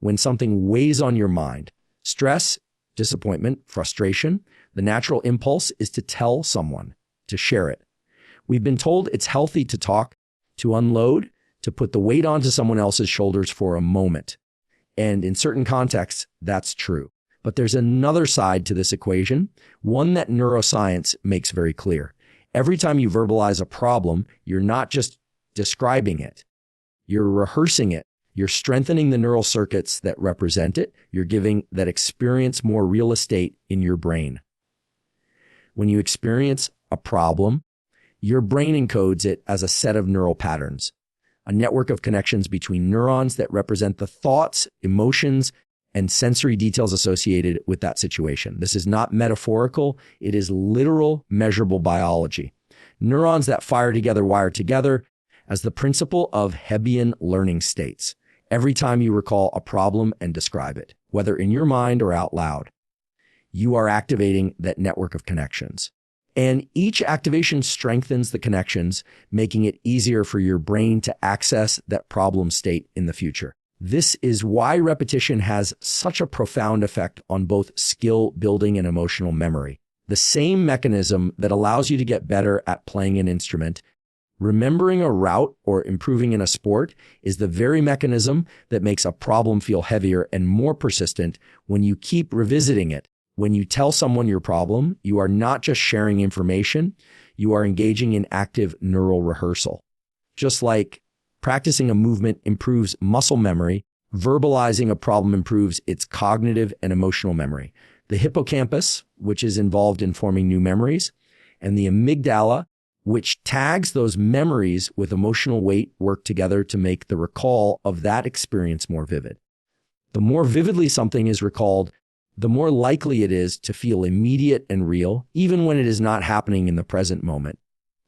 when something weighs on your mind. Stress, disappointment, frustration, the natural impulse is to tell someone, to share it. We've been told it's healthy to talk, to unload, to put the weight onto someone else's shoulders for a moment. And in certain contexts, that's true. But there's another side to this equation, one that neuroscience makes very clear. Every time you verbalize a problem, you're not just describing it. You're rehearsing it. You're strengthening the neural circuits that represent it. You're giving that experience more real estate in your brain. When you experience a problem, your brain encodes it as a set of neural patterns, a network of connections between neurons that represent the thoughts, emotions, and sensory details associated with that situation. This is not metaphorical. It is literal, measurable biology. Neurons that fire together wire together as the principle of Hebbian learning states. Every time you recall a problem and describe it, whether in your mind or out loud, you are activating that network of connections. And each activation strengthens the connections, making it easier for your brain to access that problem state in the future. This is why repetition has such a profound effect on both skill building and emotional memory. The same mechanism that allows you to get better at playing an instrument, remembering a route, or improving in a sport is the very mechanism that makes a problem feel heavier and more persistent when you keep revisiting it. When you tell someone your problem, you are not just sharing information, you are engaging in active neural rehearsal. Just like practicing a movement improves muscle memory, verbalizing a problem improves its cognitive and emotional memory. The hippocampus, which is involved in forming new memories, and the amygdala, which tags those memories with emotional weight, work together to make the recall of that experience more vivid. The more vividly something is recalled, the more likely it is to feel immediate and real, even when it is not happening in the present moment.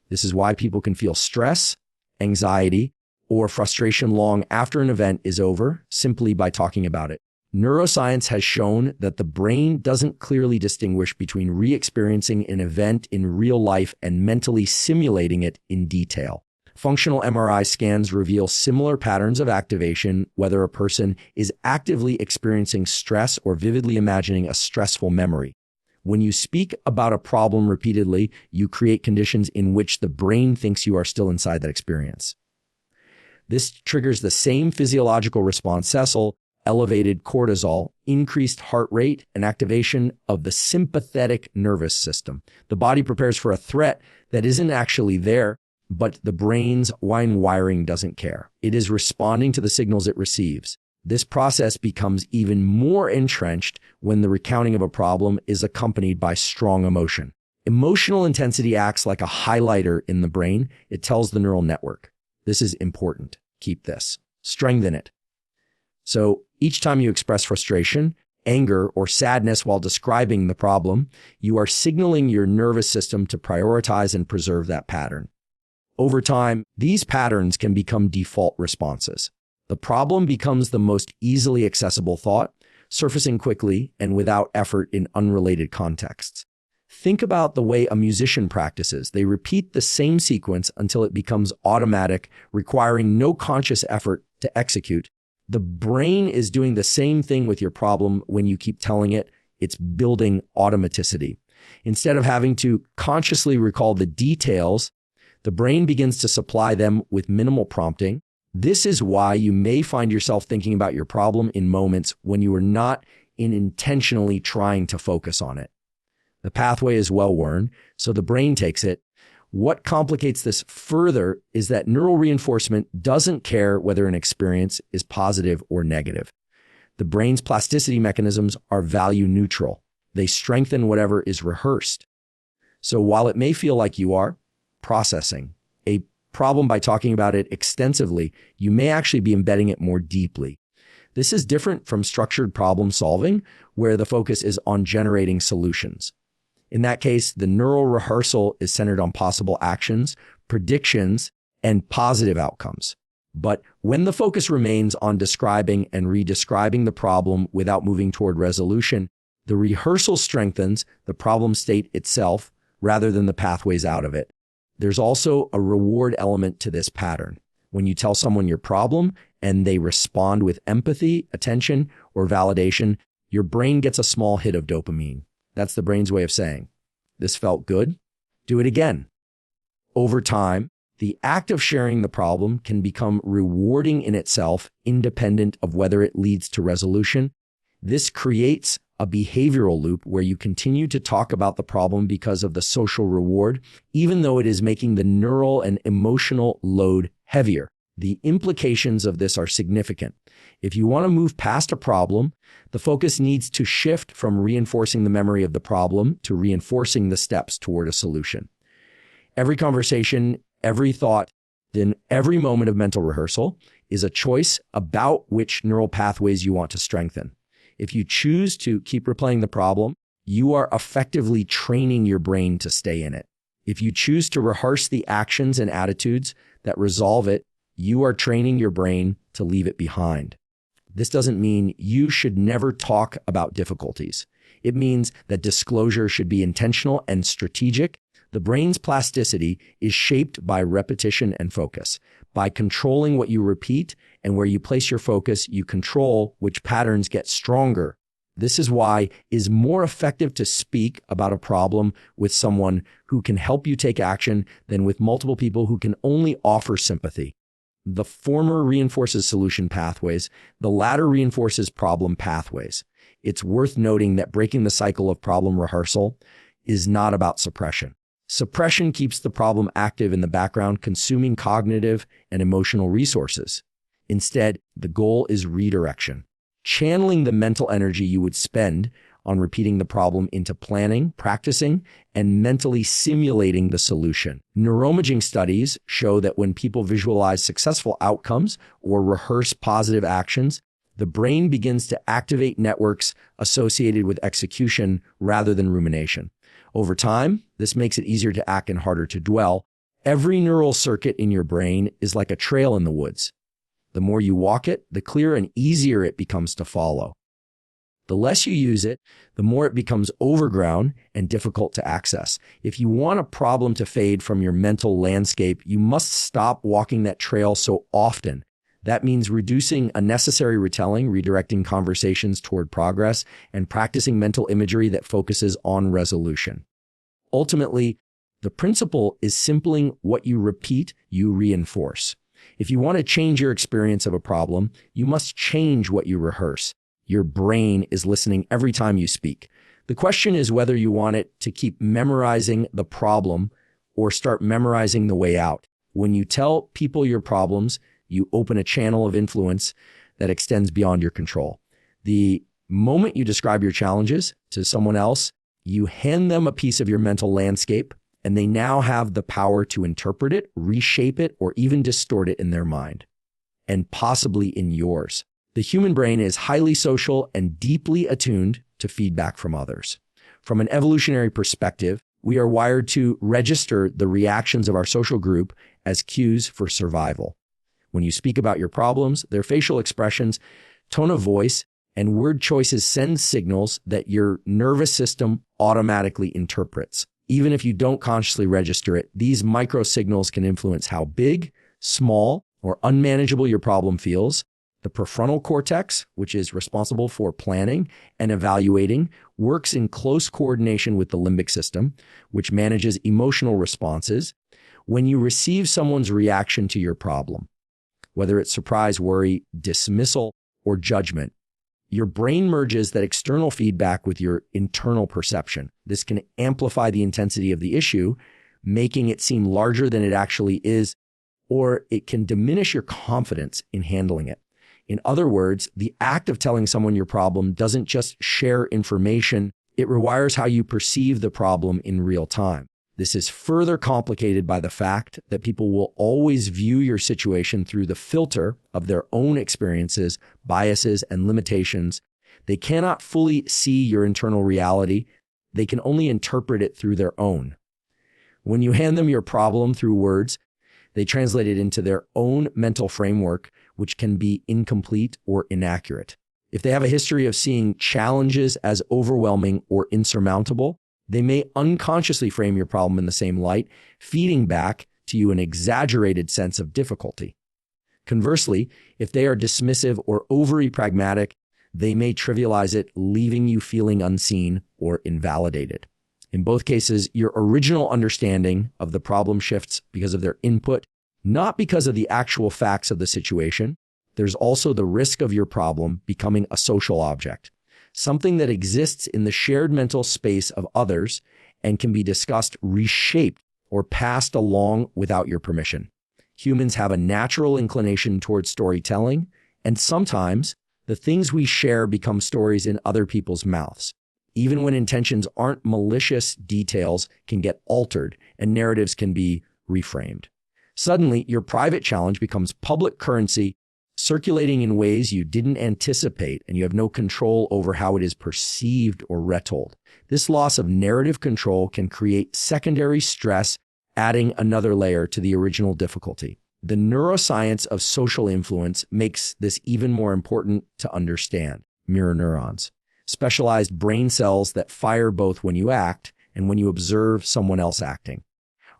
This is why people can feel stress, anxiety, or frustration long after an event is over, simply by talking about it. Neuroscience has shown that the brain doesn't clearly distinguish between re-experiencing an event in real life and mentally simulating it in detail. Functional MRI scans reveal similar patterns of activation, whether a person is actively experiencing stress or vividly imagining a stressful memory. When you speak about a problem repeatedly, you create conditions in which the brain thinks you are still inside that experience. This triggers the same physiological response, Cecil, elevated cortisol, increased heart rate, and activation of the sympathetic nervous system. The body prepares for a threat that isn't actually there, but the brain's wiring doesn't care. It is responding to the signals it receives. This process becomes even more entrenched when the recounting of a problem is accompanied by strong emotion. Emotional intensity acts like a highlighter in the brain. It tells the neural network, this is important. Keep this. Strengthen it. So each time you express frustration, anger, or sadness while describing the problem, you are signaling your nervous system to prioritize and preserve that pattern. Over time, these patterns can become default responses. The problem becomes the most easily accessible thought, surfacing quickly and without effort in unrelated contexts. Think about the way a musician practices. They repeat the same sequence until it becomes automatic, requiring no conscious effort to execute. The brain is doing the same thing with your problem when you keep telling it. It's building automaticity. Instead of having to consciously recall the details, the brain begins to supply them with minimal prompting. This is why you may find yourself thinking about your problem in moments when you are not intentionally trying to focus on it. The pathway is well-worn, so the brain takes it. What complicates this further is that neural reinforcement doesn't care whether an experience is positive or negative. The brain's plasticity mechanisms are value neutral. They strengthen whatever is rehearsed. So while it may feel like you are processing a problem by talking about it extensively, you may actually be embedding it more deeply. This is different from structured problem solving, where the focus is on generating solutions. In that case, the neural rehearsal is centered on possible actions, predictions, and positive outcomes. But when the focus remains on describing and redescribing the problem without moving toward resolution, the rehearsal strengthens the problem state itself rather than the pathways out of it. There's also a reward element to this pattern. When you tell someone your problem and they respond with empathy, attention, or validation, your brain gets a small hit of dopamine. That's the brain's way of saying, this felt good, do it again. Over time, the act of sharing the problem can become rewarding in itself, independent of whether it leads to resolution. This creates a behavioral loop where you continue to talk about the problem because of the social reward, even though it is making the neural and emotional load heavier. The implications of this are significant. If you want to move past a problem, the focus needs to shift from reinforcing the memory of the problem to reinforcing the steps toward a solution. Every conversation, every thought, then every moment of mental rehearsal is a choice about which neural pathways you want to strengthen. If you choose to keep replaying the problem, you are effectively training your brain to stay in it. If you choose to rehearse the actions and attitudes that resolve it, you are training your brain to leave it behind. This doesn't mean you should never talk about difficulties. It means that disclosure should be intentional and strategic. The brain's plasticity is shaped by repetition and focus. By controlling what you repeat and where you place your focus, you control which patterns get stronger. This is why it is more effective to speak about a problem with someone who can help you take action than with multiple people who can only offer sympathy. The former reinforces solution pathways, the latter reinforces problem pathways. It's worth noting that breaking the cycle of problem rehearsal is not about suppression. Suppression keeps the problem active in the background, consuming cognitive and emotional resources. Instead, the goal is redirection, channeling the mental energy you would spend on repeating the problem into planning, practicing, and mentally simulating the solution. Neuroimaging studies show that when people visualize successful outcomes or rehearse positive actions, the brain begins to activate networks associated with execution rather than rumination. Over time, this makes it easier to act and harder to dwell. Every neural circuit in your brain is like a trail in the woods. The more you walk it, the clearer and easier it becomes to follow. The less you use it, the more it becomes overgrown and difficult to access. If you want a problem to fade from your mental landscape, you must stop walking that trail so often. That means reducing unnecessary retelling, redirecting conversations toward progress, and practicing mental imagery that focuses on resolution. Ultimately, the principle is simply what you repeat, you reinforce. If you want to change your experience of a problem, you must change what you rehearse. Your brain is listening every time you speak. The question is whether you want it to keep memorizing the problem or start memorizing the way out. When you tell people your problems, you open a channel of influence that extends beyond your control. The moment you describe your challenges to someone else, you hand them a piece of your mental landscape, and they now have the power to interpret it, reshape it, or even distort it in their mind, and possibly in yours. The human brain is highly social and deeply attuned to feedback from others. From an evolutionary perspective, we are wired to register the reactions of our social group as cues for survival. When you speak about your problems, their facial expressions, tone of voice, and word choices send signals that your nervous system automatically interprets. Even if you don't consciously register it, these micro signals can influence how big, small, or unmanageable your problem feels. The prefrontal cortex, which is responsible for planning and evaluating, works in close coordination with the limbic system, which manages emotional responses. When you receive someone's reaction to your problem, whether it's surprise, worry, dismissal, or judgment, your brain merges that external feedback with your internal perception. This can amplify the intensity of the issue, making it seem larger than it actually is, or it can diminish your confidence in handling it. In other words, the act of telling someone your problem doesn't just share information, it rewires how you perceive the problem in real time. This is further complicated by the fact that people will always view your situation through the filter of their own experiences, biases, and limitations. They cannot fully see your internal reality. They can only interpret it through their own. When you hand them your problem through words, they translate it into their own mental framework, which can be incomplete or inaccurate. If they have a history of seeing challenges as overwhelming or insurmountable, they may unconsciously frame your problem in the same light, feeding back to you an exaggerated sense of difficulty. Conversely, if they are dismissive or overly pragmatic, they may trivialize it, leaving you feeling unseen or invalidated. In both cases, your original understanding of the problem shifts because of their input, not because of the actual facts of the situation. There's also the risk of your problem becoming a social object, something that exists in the shared mental space of others and can be discussed, reshaped, or passed along without your permission. Humans have a natural inclination towards storytelling, and sometimes the things we share become stories in other people's mouths. Even when intentions aren't malicious, details can get altered and narratives can be reframed. Suddenly, your private challenge becomes public currency, circulating in ways you didn't anticipate, and you have no control over how it is perceived or retold. This loss of narrative control can create secondary stress, adding another layer to the original difficulty. The neuroscience of social influence makes this even more important to understand. Mirror neurons, specialized brain cells that fire both when you act and when you observe someone else acting,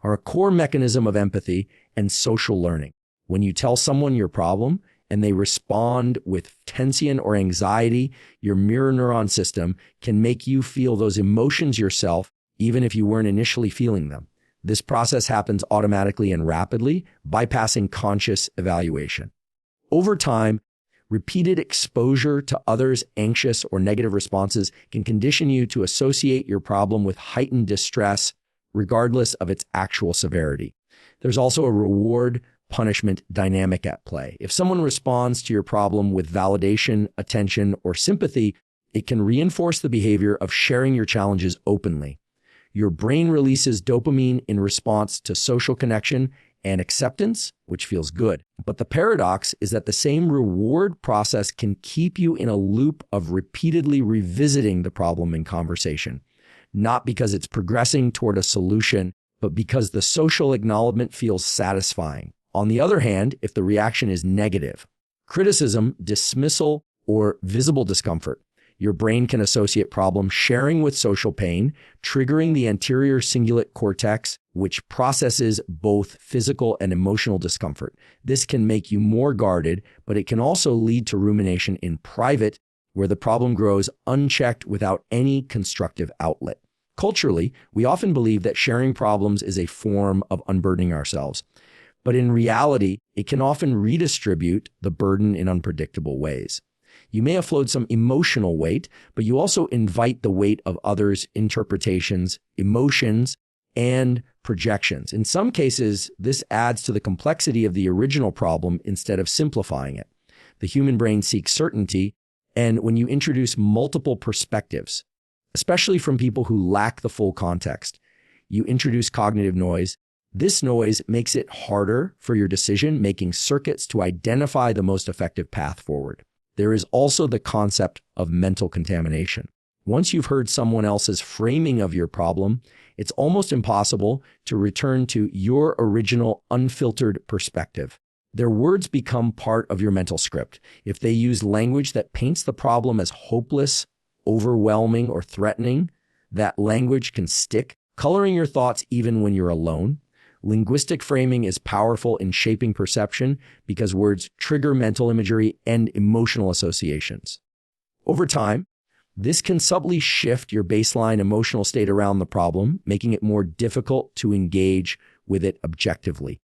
are a core mechanism of empathy and social learning. When you tell someone your problem and they respond with tension or anxiety, your mirror neuron system can make you feel those emotions yourself, even if you weren't initially feeling them. This process happens automatically and rapidly, bypassing conscious evaluation. Over time, repeated exposure to others' anxious or negative responses can condition you to associate your problem with heightened distress, regardless of its actual severity. There's also a reward-punishment dynamic at play. If someone responds to your problem with validation, attention, or sympathy, it can reinforce the behavior of sharing your challenges openly. Your brain releases dopamine in response to social connection and acceptance, which feels good. But the paradox is that the same reward process can keep you in a loop of repeatedly revisiting the problem in conversation, not because it's progressing toward a solution, but because the social acknowledgement feels satisfying. On the other hand, if the reaction is negative, criticism, dismissal, or visible discomfort, your brain can associate problem sharing with social pain, triggering the anterior cingulate cortex, which processes both physical and emotional discomfort. This can make you more guarded, but it can also lead to rumination in private, where the problem grows unchecked without any constructive outlet. Culturally, we often believe that sharing problems is a form of unburdening ourselves, but in reality, it can often redistribute the burden in unpredictable ways. You may offload some emotional weight, but you also invite the weight of others' interpretations, emotions, and projections. In some cases, this adds to the complexity of the original problem instead of simplifying it. The human brain seeks certainty, and when you introduce multiple perspectives, especially from people who lack the full context, you introduce cognitive noise. This noise makes it harder for your decision-making circuits to identify the most effective path forward. There is also the concept of mental contamination. Once you've heard someone else's framing of your problem, it's almost impossible to return to your original unfiltered perspective. Their words become part of your mental script. If they use language that paints the problem as hopeless, overwhelming, or threatening, that language can stick, coloring your thoughts even when you're alone. Linguistic framing is powerful in shaping perception because words trigger mental imagery and emotional associations. Over time, this can subtly shift your baseline emotional state around the problem, making it more difficult to engage with it objectively.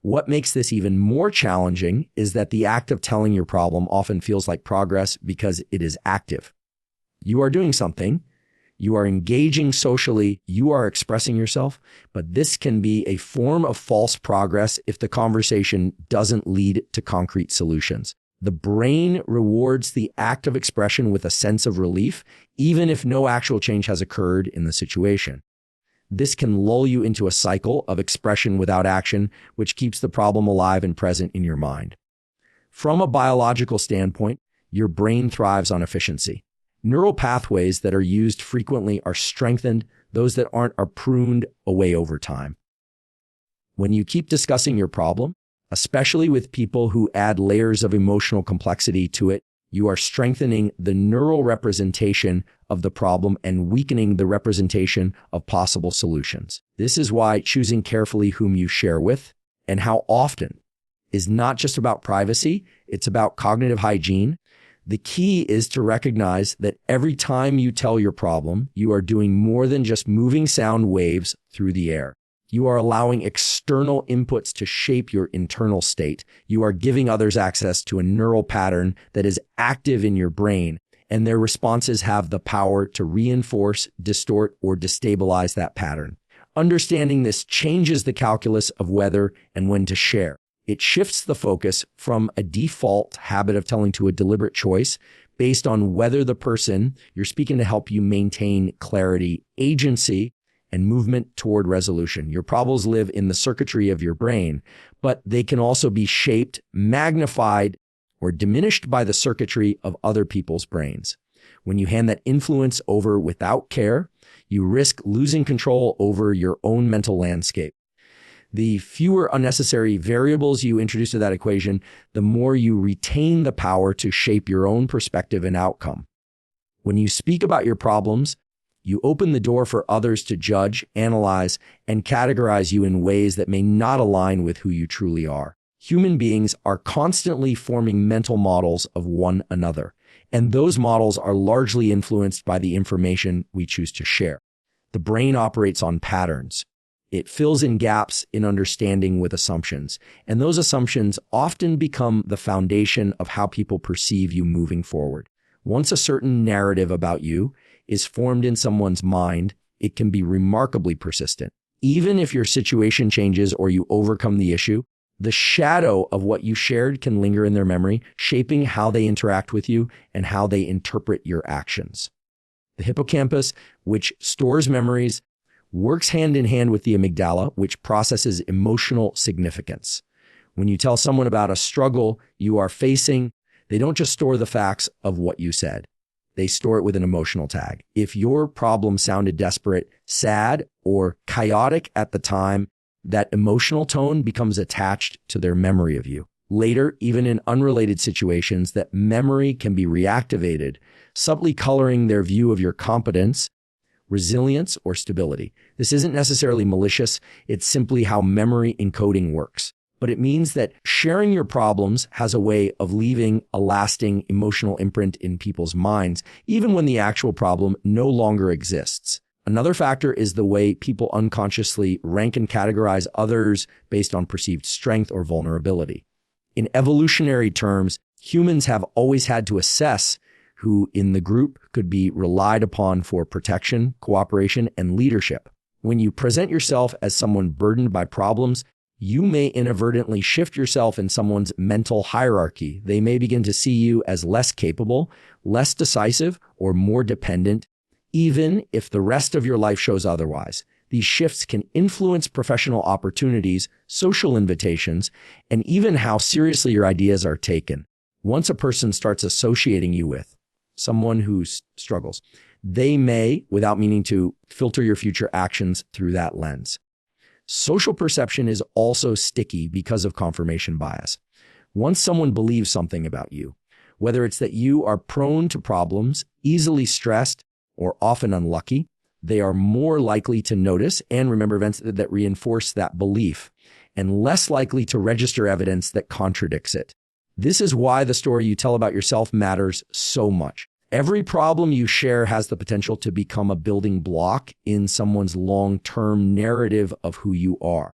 What makes this even more challenging is that the act of telling your problem often feels like progress because it is active. You are doing something. You are engaging socially, you are expressing yourself, but this can be a form of false progress if the conversation doesn't lead to concrete solutions. The brain rewards the act of expression with a sense of relief, even if no actual change has occurred in the situation. This can lull you into a cycle of expression without action, which keeps the problem alive and present in your mind. From a biological standpoint, your brain thrives on efficiency. Neural pathways that are used frequently are strengthened, those that aren't are pruned away over time. When you keep discussing your problem, especially with people who add layers of emotional complexity to it, you are strengthening the neural representation of the problem and weakening the representation of possible solutions. This is why choosing carefully whom you share with and how often is not just about privacy, it's about cognitive hygiene. The key is to recognize that every time you tell your problem, you are doing more than just moving sound waves through the air. You are allowing external inputs to shape your internal state. You are giving others access to a neural pattern that is active in your brain, and their responses have the power to reinforce, distort, or destabilize that pattern. Understanding this changes the calculus of whether and when to share. It shifts the focus from a default habit of telling to a deliberate choice based on whether the person you're speaking to help you maintain clarity, agency, and movement toward resolution. Your problems live in the circuitry of your brain, but they can also be shaped, magnified, or diminished by the circuitry of other people's brains. When you hand that influence over without care, you risk losing control over your own mental landscape. The fewer unnecessary variables you introduce to that equation, the more you retain the power to shape your own perspective and outcome. When you speak about your problems, you open the door for others to judge, analyze, and categorize you in ways that may not align with who you truly are. Human beings are constantly forming mental models of one another, and those models are largely influenced by the information we choose to share. The brain operates on patterns. It fills in gaps in understanding with assumptions, and those assumptions often become the foundation of how people perceive you moving forward. Once a certain narrative about you is formed in someone's mind, it can be remarkably persistent. Even if your situation changes or you overcome the issue, the shadow of what you shared can linger in their memory, shaping how they interact with you and how they interpret your actions. The hippocampus, which stores memories, works hand in hand with the amygdala, which processes emotional significance. When you tell someone about a struggle you are facing, they don't just store the facts of what you said. They store it with an emotional tag. If your problem sounded desperate, sad, or chaotic at the time, that emotional tone becomes attached to their memory of you. Later, even in unrelated situations, that memory can be reactivated, subtly coloring their view of your competence, resilience, or stability. This isn't necessarily malicious. It's simply how memory encoding works. But it means that sharing your problems has a way of leaving a lasting emotional imprint in people's minds, even when the actual problem no longer exists. Another factor is the way people unconsciously rank and categorize others based on perceived strength or vulnerability. In evolutionary terms, humans have always had to assess who in the group could be relied upon for protection, cooperation, and leadership. When you present yourself as someone burdened by problems, you may inadvertently shift yourself in someone's mental hierarchy. They may begin to see you as less capable, less decisive, or more dependent, even if the rest of your life shows otherwise. These shifts can influence professional opportunities, social invitations, and even how seriously your ideas are taken. Once a person starts associating you with someone who struggles, they may, without meaning to, filter your future actions through that lens. Social perception is also sticky because of confirmation bias. Once someone believes something about you, whether it's that you are prone to problems, easily stressed, or often unlucky, they are more likely to notice and remember events that reinforce that belief, and less likely to register evidence that contradicts it. This is why the story you tell about yourself matters so much. Every problem you share has the potential to become a building block in someone's long-term narrative of who you are.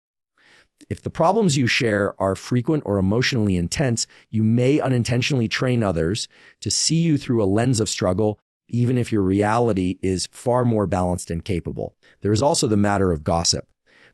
If the problems you share are frequent or emotionally intense, you may unintentionally train others to see you through a lens of struggle, even if your reality is far more balanced and capable. There is also the matter of gossip,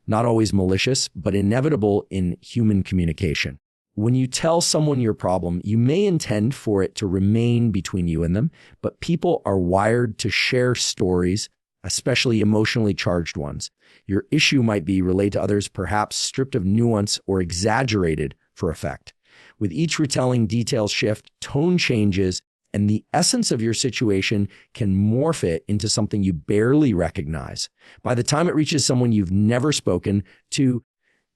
not always malicious, but inevitable in human communication. When you tell someone your problem, you may intend for it to remain between you and them, but people are wired to share stories, especially emotionally charged ones. Your issue might be relayed to others, perhaps stripped of nuance or exaggerated for effect. With each retelling, details shift, tone changes, and the essence of your situation can morph it into something you barely recognize. By the time it reaches someone you've never spoken to,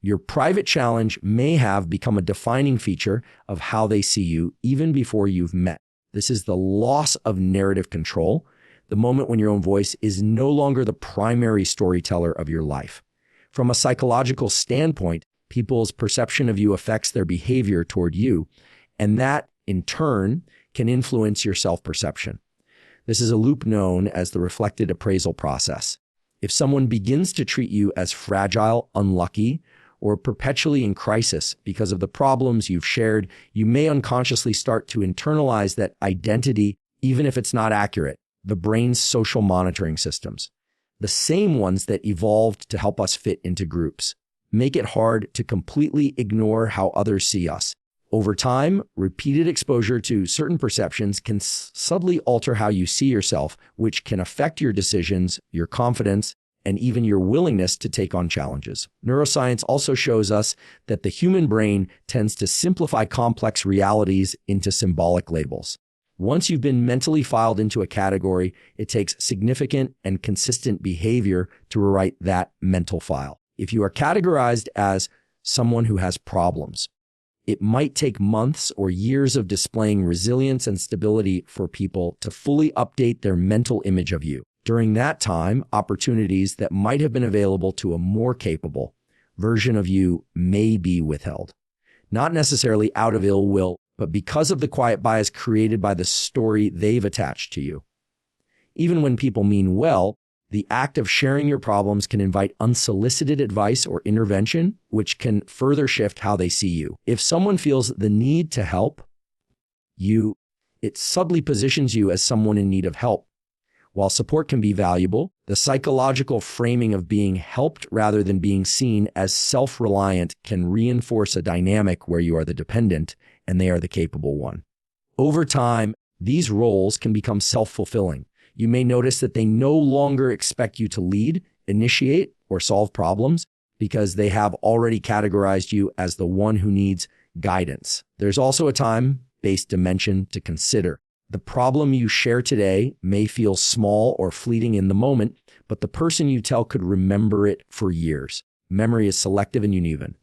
your private challenge may have become a defining feature of how they see you even before you've met. This is the loss of narrative control, the moment when your own voice is no longer the primary storyteller of your life. From a psychological standpoint, People's perception of you affects their behavior toward you, and that, in turn, can influence your self-perception. This is a loop known as the reflected appraisal process. If someone begins to treat you as fragile, unlucky, or perpetually in crisis because of the problems you've shared, you may unconsciously start to internalize that identity, even if it's not accurate. The brain's social monitoring systems, the same ones that evolved to help us fit into groups, make it hard to completely ignore how others see us. Over time, repeated exposure to certain perceptions can subtly alter how you see yourself, which can affect your decisions, your confidence, and even your willingness to take on challenges. Neuroscience also shows us that the human brain tends to simplify complex realities into symbolic labels. Once you've been mentally filed into a category, it takes significant and consistent behavior to rewrite that mental file. If you are categorized as someone who has problems, it might take months or years of displaying resilience and stability for people to fully update their mental image of you. During that time, opportunities that might have been available to a more capable version of you may be withheld. Not necessarily out of ill will, but because of the quiet bias created by the story they've attached to you. Even when people mean well, the act of sharing your problems can invite unsolicited advice or intervention, which can further shift how they see you. If someone feels the need to help you, it subtly positions you as someone in need of help. While support can be valuable, the psychological framing of being helped rather than being seen as self-reliant can reinforce a dynamic where you are the dependent and they are the capable one. Over time, these roles can become self-fulfilling. You may notice that they no longer expect you to lead, initiate, or solve problems because they have already categorized you as the one who needs guidance. There's also a time-based dimension to consider. The problem you share today may feel small or fleeting in the moment, but the person you tell could remember it for years. Memory is selective and uneven.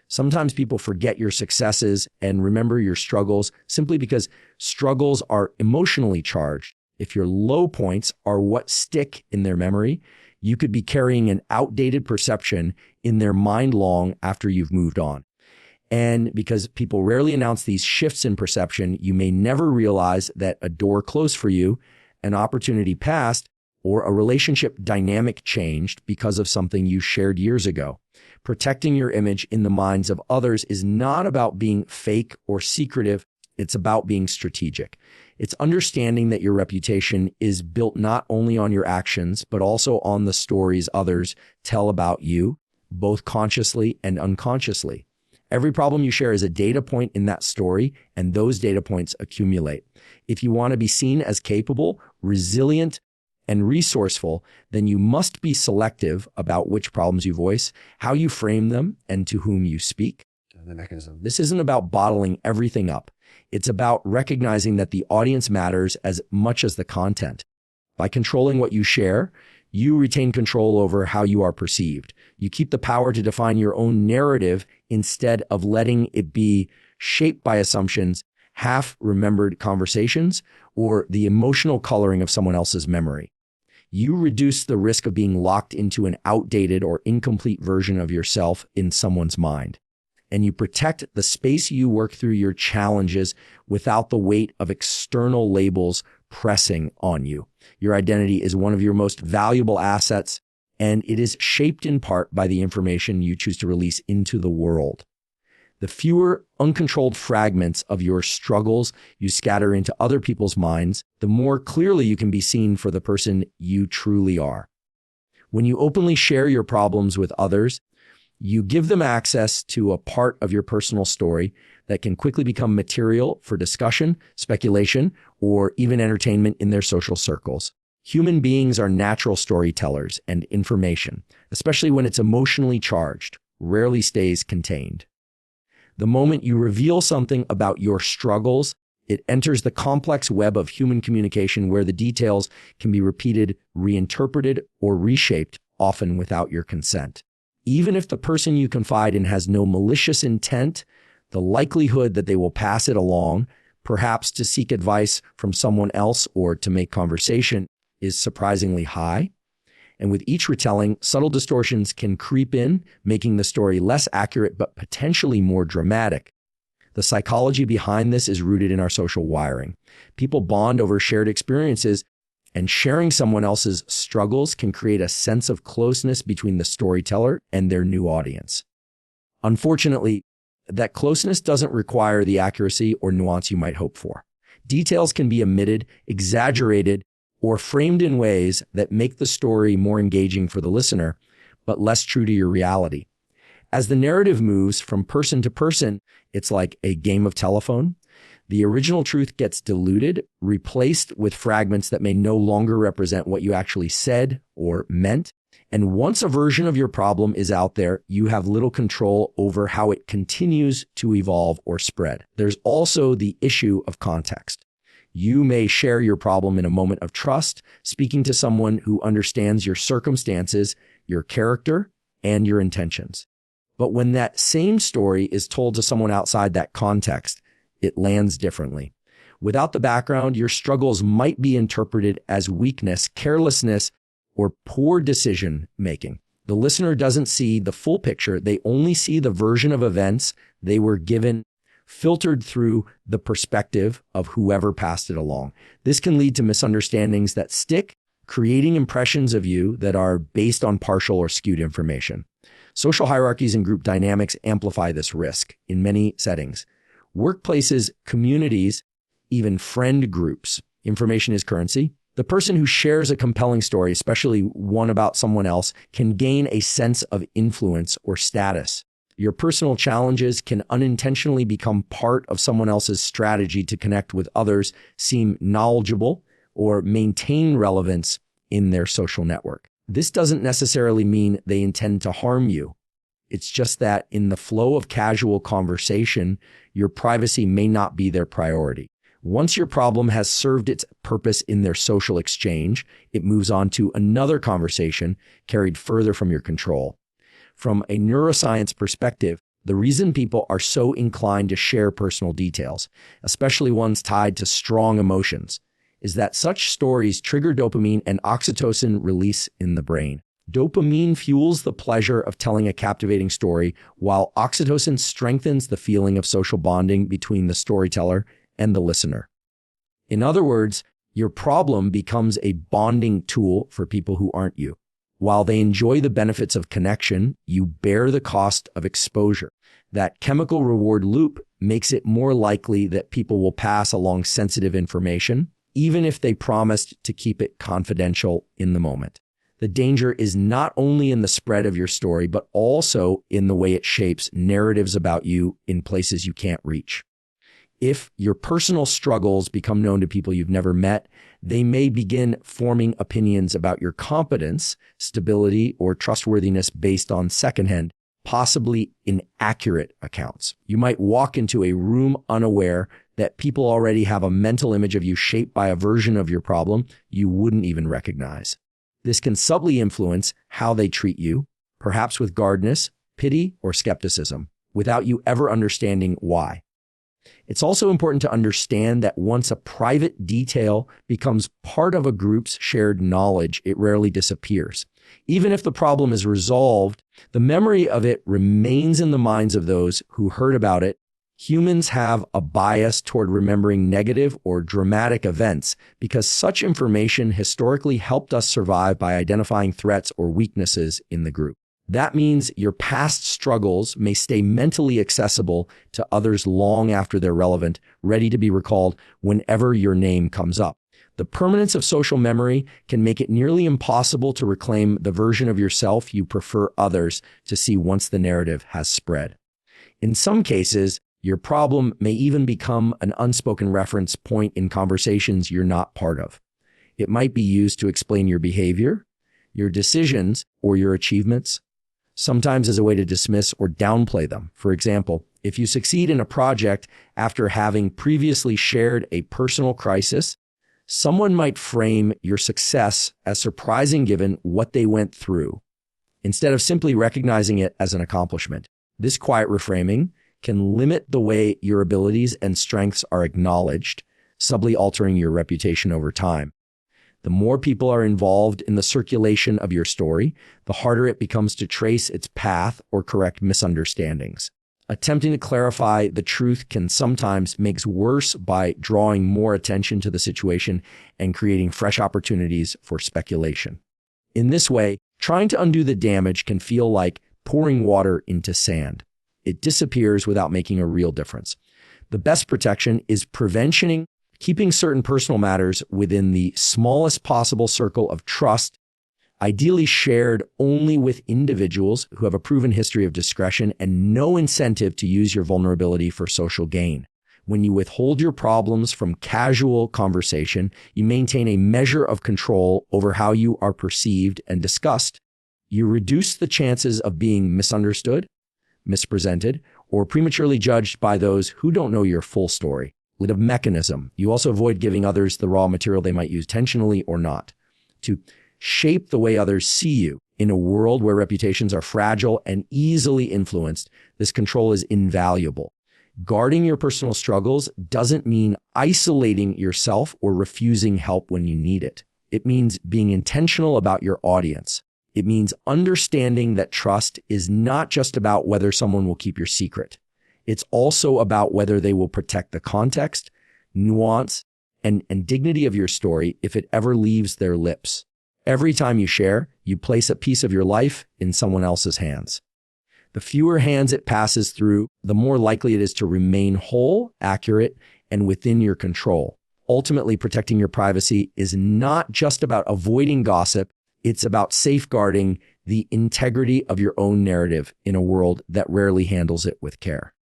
Sometimes people forget your successes and remember your struggles simply because struggles are emotionally charged. If your low points are what stick in their memory, you could be carrying an outdated perception in their mind long after you've moved on. And because people rarely announce these shifts in perception, you may never realize that a door closed for you, an opportunity passed, or a relationship dynamic changed because of something you shared years ago. Protecting your image in the minds of others is not about being fake or secretive. It's about being strategic. It's understanding that your reputation is built not only on your actions, but also on the stories others tell about you, both consciously and unconsciously. Every problem you share is a data point in that story, and those data points accumulate. If you want to be seen as capable, resilient, and resourceful, then you must be selective about which problems you voice, how you frame them, and to whom you speak. The mechanism. This isn't about bottling everything up. It's about recognizing that the audience matters as much as the content. By controlling what you share, you retain control over how you are perceived. You keep the power to define your own narrative instead of letting it be shaped by assumptions, half-remembered conversations, or the emotional coloring of someone else's memory. You reduce the risk of being locked into an outdated or incomplete version of yourself in someone's mind. And you protect the space you work through your challenges without the weight of external labels pressing on you. Your identity is one of your most valuable assets, and it is shaped in part by the information you choose to release into the world. The fewer uncontrolled fragments of your struggles you scatter into other people's minds, the more clearly you can be seen for the person you truly are. When you openly share your problems with others, you give them access to a part of your personal story that can quickly become material for discussion, speculation, or even entertainment in their social circles. Human beings are natural storytellers, and information, especially when it's emotionally charged, rarely stays contained. The moment you reveal something about your struggles, it enters the complex web of human communication where the details can be repeated, reinterpreted, or reshaped, often without your consent. Even if the person you confide in has no malicious intent, the likelihood that they will pass it along, perhaps to seek advice from someone else or to make conversation, is surprisingly high. And with each retelling, subtle distortions can creep in, making the story less accurate but potentially more dramatic. The psychology behind this is rooted in our social wiring. People bond over shared experiences, and sharing someone else's struggles can create a sense of closeness between the storyteller and their new audience. Unfortunately, that closeness doesn't require the accuracy or nuance you might hope for. Details can be omitted, exaggerated, or framed in ways that make the story more engaging for the listener, but less true to your reality. As the narrative moves from person to person, it's like a game of telephone. The original truth gets diluted, replaced with fragments that may no longer represent what you actually said or meant. And once a version of your problem is out there, you have little control over how it continues to evolve or spread. There's also the issue of context. You may share your problem in a moment of trust, speaking to someone who understands your circumstances, your character, and your intentions. But when that same story is told to someone outside that context, it lands differently. Without the background, your struggles might be interpreted as weakness, carelessness, or poor decision making. The listener doesn't see the full picture. They only see the version of events they were given, filtered through the perspective of whoever passed it along. This can lead to misunderstandings that stick, creating impressions of you that are based on partial or skewed information. Social hierarchies and group dynamics amplify this risk in many settings. Workplaces, communities, even friend groups. Information is currency. The person who shares a compelling story, especially one about someone else, can gain a sense of influence or status. Your personal challenges can unintentionally become part of someone else's strategy to connect with others, seem knowledgeable, or maintain relevance in their social network. This doesn't necessarily mean they intend to harm you. It's just that in the flow of casual conversation, your privacy may not be their priority. Once your problem has served its purpose in their social exchange, it moves on to another conversation carried further from your control. From a neuroscience perspective, the reason people are so inclined to share personal details, especially ones tied to strong emotions, is that such stories trigger dopamine and oxytocin release in the brain. Dopamine fuels the pleasure of telling a captivating story, while oxytocin strengthens the feeling of social bonding between the storyteller and the listener. In other words, your problem becomes a bonding tool for people who aren't you. While they enjoy the benefits of connection, you bear the cost of exposure. That chemical reward loop makes it more likely that people will pass along sensitive information, even if they promised to keep it confidential in the moment. The danger is not only in the spread of your story, but also in the way it shapes narratives about you in places you can't reach. If your personal struggles become known to people you've never met, they may begin forming opinions about your competence, stability, or trustworthiness based on secondhand, possibly inaccurate accounts. You might walk into a room unaware that people already have a mental image of you shaped by a version of your problem you wouldn't even recognize. This can subtly influence how they treat you, perhaps with guardedness, pity, or skepticism, without you ever understanding why. It's also important to understand that once a private detail becomes part of a group's shared knowledge, it rarely disappears. Even if the problem is resolved, the memory of it remains in the minds of those who heard about it. Humans have a bias toward remembering negative or dramatic events because such information historically helped us survive by identifying threats or weaknesses in the group. That means your past struggles may stay mentally accessible to others long after they're relevant, ready to be recalled whenever your name comes up. The permanence of social memory can make it nearly impossible to reclaim the version of yourself you prefer others to see once the narrative has spread. In some cases, your problem may even become an unspoken reference point in conversations you're not part of. It might be used to explain your behavior, your decisions, or your achievements, sometimes as a way to dismiss or downplay them. For example, if you succeed in a project after having previously shared a personal crisis, someone might frame your success as surprising given what they went through, instead of simply recognizing it as an accomplishment. This quiet reframing can limit the way your abilities and strengths are acknowledged, subtly altering your reputation over time. The more people are involved in the circulation of your story, the harder it becomes to trace its path or correct misunderstandings. Attempting to clarify the truth can sometimes make worse by drawing more attention to the situation and creating fresh opportunities for speculation. In this way, trying to undo the damage can feel like pouring water into sand. It disappears without making a real difference. The best protection is preventioning, keeping certain personal matters within the smallest possible circle of trust, ideally shared only with individuals who have a proven history of discretion and no incentive to use your vulnerability for social gain. When you withhold your problems from casual conversation, you maintain a measure of control over how you are perceived and discussed. You reduce the chances of being misunderstood, mispresented, or prematurely judged by those who don't know your full story. With a mechanism, you also avoid giving others the raw material they might use intentionally or not. To shape the way others see you in a world where reputations are fragile and easily influenced, this control is invaluable. Guarding your personal struggles doesn't mean isolating yourself or refusing help when you need it. It means being intentional about your audience. It means understanding that trust is not just about whether someone will keep your secret. It's also about whether they will protect the context, nuance, and dignity of your story if it ever leaves their lips. Every time you share, you place a piece of your life in someone else's hands. The fewer hands it passes through, the more likely it is to remain whole, accurate, and within your control. Ultimately, protecting your privacy is not just about avoiding gossip. It's about safeguarding the integrity of your own narrative in a world that rarely handles it with care.